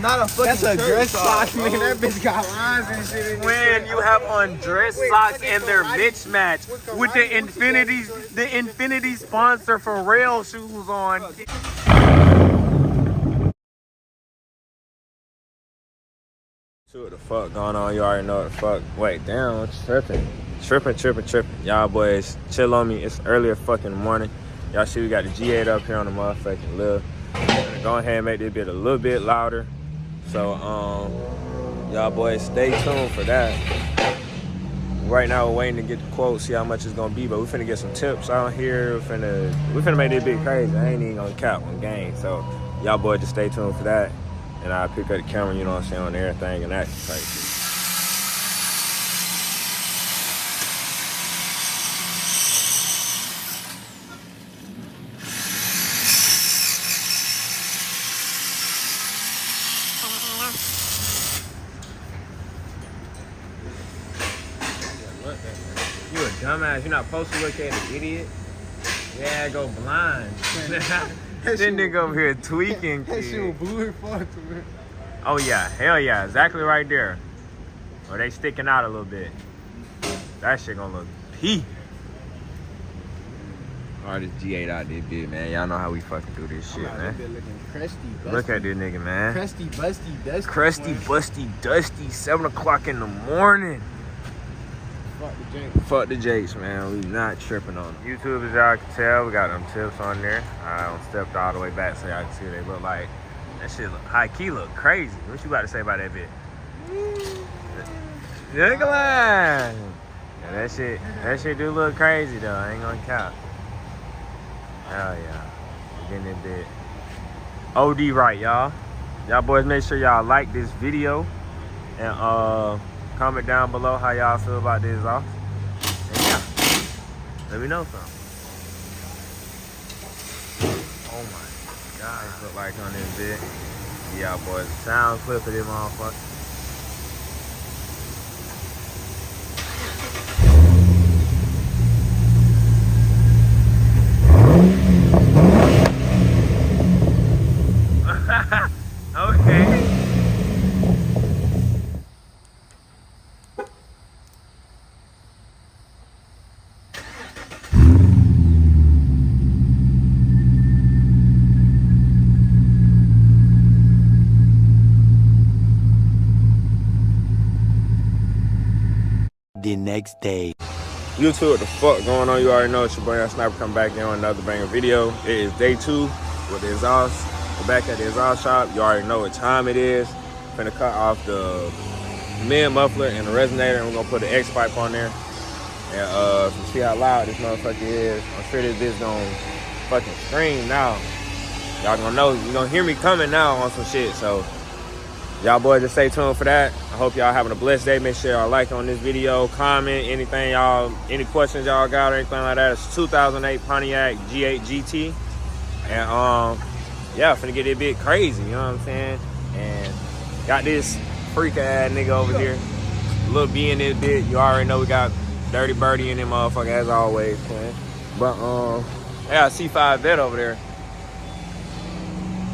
not a fucking That's a dress sock, nigga. That bitch got lines and shit. When you have on dress socks and they're mismatched with the Infinity sponsor for rail shoes on. See what the fuck going on? You already know what the fuck. Wait, damn, I'm tripping. Tripping. Y'all boys, chill on me. It's early as fucking morning. Y'all see we got the G8 up here on the motherfucking lip. Go ahead and make this bit a little bit louder. So, y'all boys, stay tuned for that. Right now, we're waiting to get the quote, see how much it's gonna be, but we finna get some tips out here. We finna make this bit crazy. I ain't even gonna cap on game. So, y'all boys, just stay tuned for that. And I'll pick up the camera, you know what I'm saying, on everything and that type shit. You a dumbass. You're not supposed to look at an idiot. Yeah, go blind. This nigga over here tweaking. That shit was blue as fuck to me. Oh yeah, hell yeah, exactly right there. Or they sticking out a little bit. That shit gonna look pee. Alright, this G8 out this bit, man. Y'all know how we fucking do this shit, man. Look at this nigga, man. Crusty, busty, dusty. Crusty, busty, dusty, 7 o'clock in the morning. Fuck the Jakes, man. We not tripping on them. YouTube, as y'all can tell, we got them tips on there. I stepped all the way back so y'all can see what they look like. That shit look high key, look crazy. What you about to say about that bit? Look at yeah, that shit do look crazy though. I ain't gonna count. Hell yeah. We're getting it bit. OD right, y'all. Y'all boys make sure y'all like this video and comment down below how y'all feel about this off. And yeah, let me know something. Oh my God, look like on this bit. Yeah, boys, the sound clip of this motherfucker. Okay. The next day. YouTube, what the fuck going on? You already know it's your boy Sniper coming back in on another banger video. It is day 2 with the exhaust. We're back at the exhaust shop. You already know what time it is. Finna cut off the mid muffler and the resonator, and we're gonna put the X pipe on there. And you see how loud this motherfucker is. I'm sure this bitch gonna fucking scream now. Y'all gonna know, you gonna hear me coming now on some shit. So y'all boys just stay tuned for that. I hope y'all having a blessed day. Make sure y'all like on this video, comment, anything y'all, any questions y'all got or anything like that. It's 2008 Pontiac G8 GT. And yeah, finna get it a bit crazy, you know what I'm saying? And got this freak ass nigga over here. Lil B in this bit. You already know we got Dirty Birdie in them motherfucker as always, man. But I got a C5 vet over there.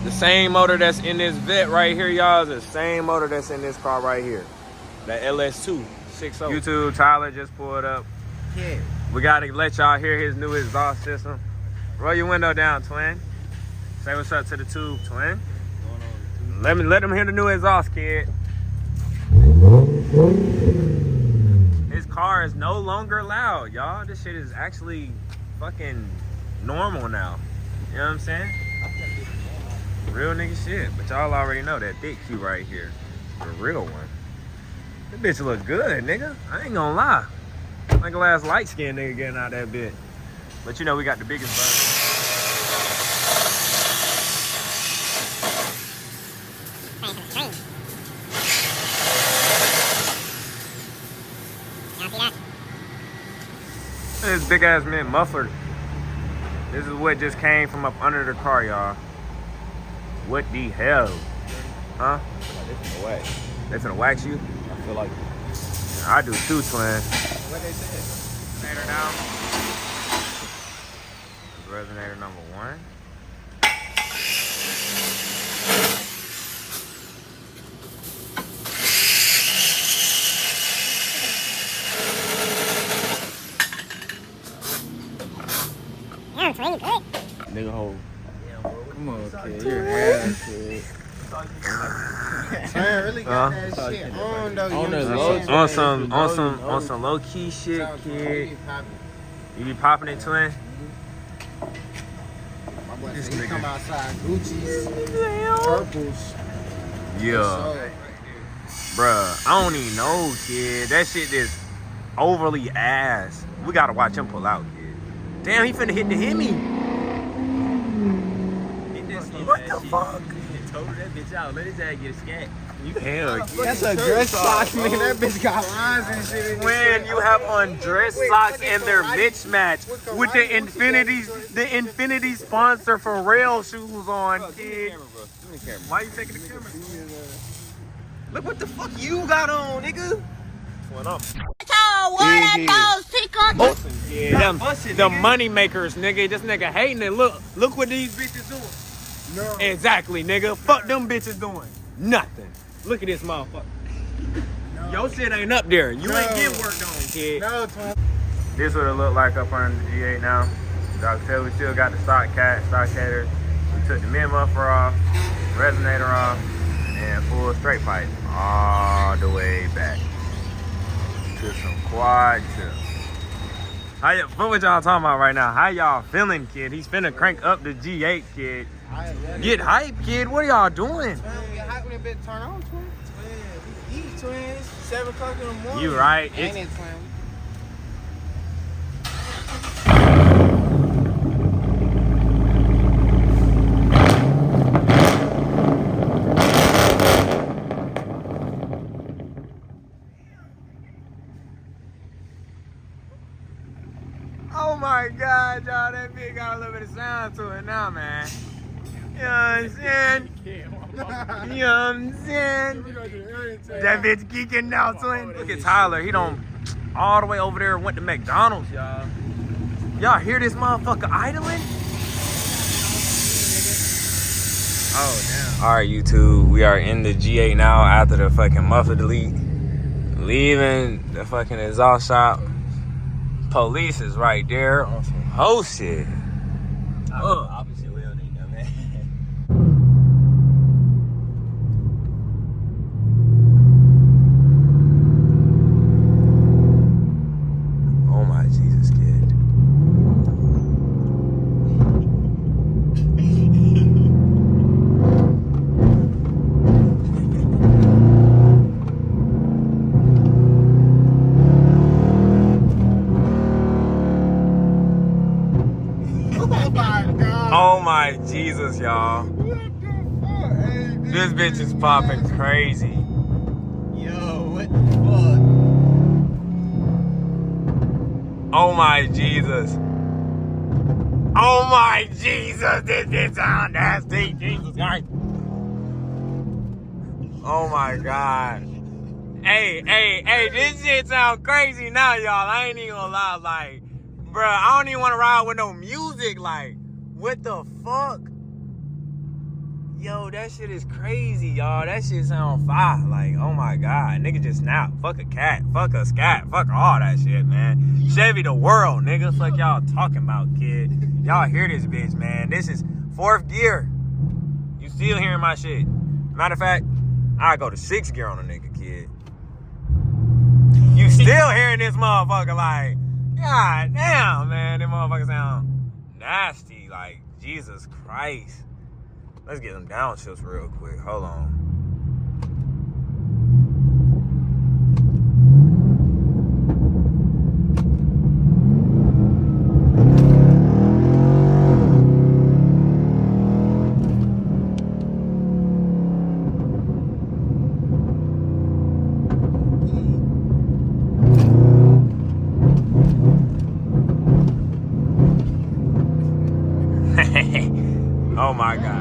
The same motor that's in this vet right here, y'all, is the same motor that's in this car right here. That LS2 60. YouTube, Tyler just pulled up. Yeah. We gotta let y'all hear his new exhaust system. Roll your window down, twin. Say what's up to the tube, twin. Let him hear the new exhaust, kid. His car is no longer loud, y'all. This shit is actually fucking normal now. You know what I'm saying? Real nigga shit. But y'all already know that thick Q right here. The real one. This bitch look good, nigga. I ain't gonna lie. Like a last light skinned nigga getting out that bitch. But you know we got the biggest version. This big ass mid muffler. This is what just came from up under the car, y'all. What the hell? Huh? They finna wax. They finna wax you? I feel like I do too, twin. what they said. Resonator now. Resonator number 1. Nigga hold. Come on, kid. You're hell, kid. Man, really got that shit on though. On some low key shit, kid. You be popping it, twin. My boy said he come outside Gucci's, purples. Yeah. Bruh, I don't even know, kid. That shit is overly ass. We gotta watch him pull out, kid. Damn, he finna hit the Hemi. What the fuck? Told that bitch out. Let his ass get a scat. Hell, yeah. That's a dress sock, nigga. That bitch got lines and shit. In When you have on dress socks and they're mismatched with the Infinity sponsor for rail shoes on, kid. Why you taking the camera? Look what the fuck you got on, nigga. What's up? Yeah, the money makers, nigga. This nigga hating it. Look what these bitches doing. No. Exactly, nigga. Fuck them bitches doing nothing. Look at this motherfucker. No. Your shit ain't up there. You ain't getting work done, kid. No, twin. This what it look like up on the G8 now. Dr. Taylor, we still got the stock header. We took the mid muffler off, resonator off, and full straight pipe all the way back to some quad tips. What y'all talking about right now? How y'all feeling, kid? He's finna crank up the G8, kid. Get hype, kid. What are y'all doing? Get hype when it been turn on, twin. We eat, twins. 7 o'clock in the morning. You right. Ain't it, twin? Oh my God, y'all, that bitch got a little bit of sound to it now, man. You know what I'm saying? You know what I'm saying? That bitch geeking now, twin. Look at Tyler, he done all the way over there went to McDonald's, y'all. Y'all hear this motherfucker idling? Oh, damn. All right, YouTube, we are in the G8 now after the fucking muffler delete. Leaving the fucking exhaust shop. Police is right there on some hoe shit. Opposite way on that, man. Oh my Jesus, kid. Oh my Jesus, y'all. This bitch is popping crazy. Yo, what the fuck? Oh my Jesus. Oh my Jesus, this bitch sound nasty. Jesus Christ. Oh my God. Hey, this shit sound crazy now, y'all. I ain't even gonna lie, like, bruh, I don't even wanna ride with no music, like, what the fuck? Yo, that shit is crazy, y'all. That shit sound fire. Like, oh my God. Nigga just snap. Fuck a cat. Fuck a scat. Fuck all that shit, man. Chevy the world, nigga. Fuck y'all talking about, kid. Y'all hear this bitch, man. This is 4th gear. You still hearing my shit. Matter of fact, I go to 6th gear on a nigga, kid. You still hearing this motherfucker, like, God damn, man. This motherfucker sound nasty. Like, Jesus Christ. Let's get them downshifts real quick. Hold on. Oh my God.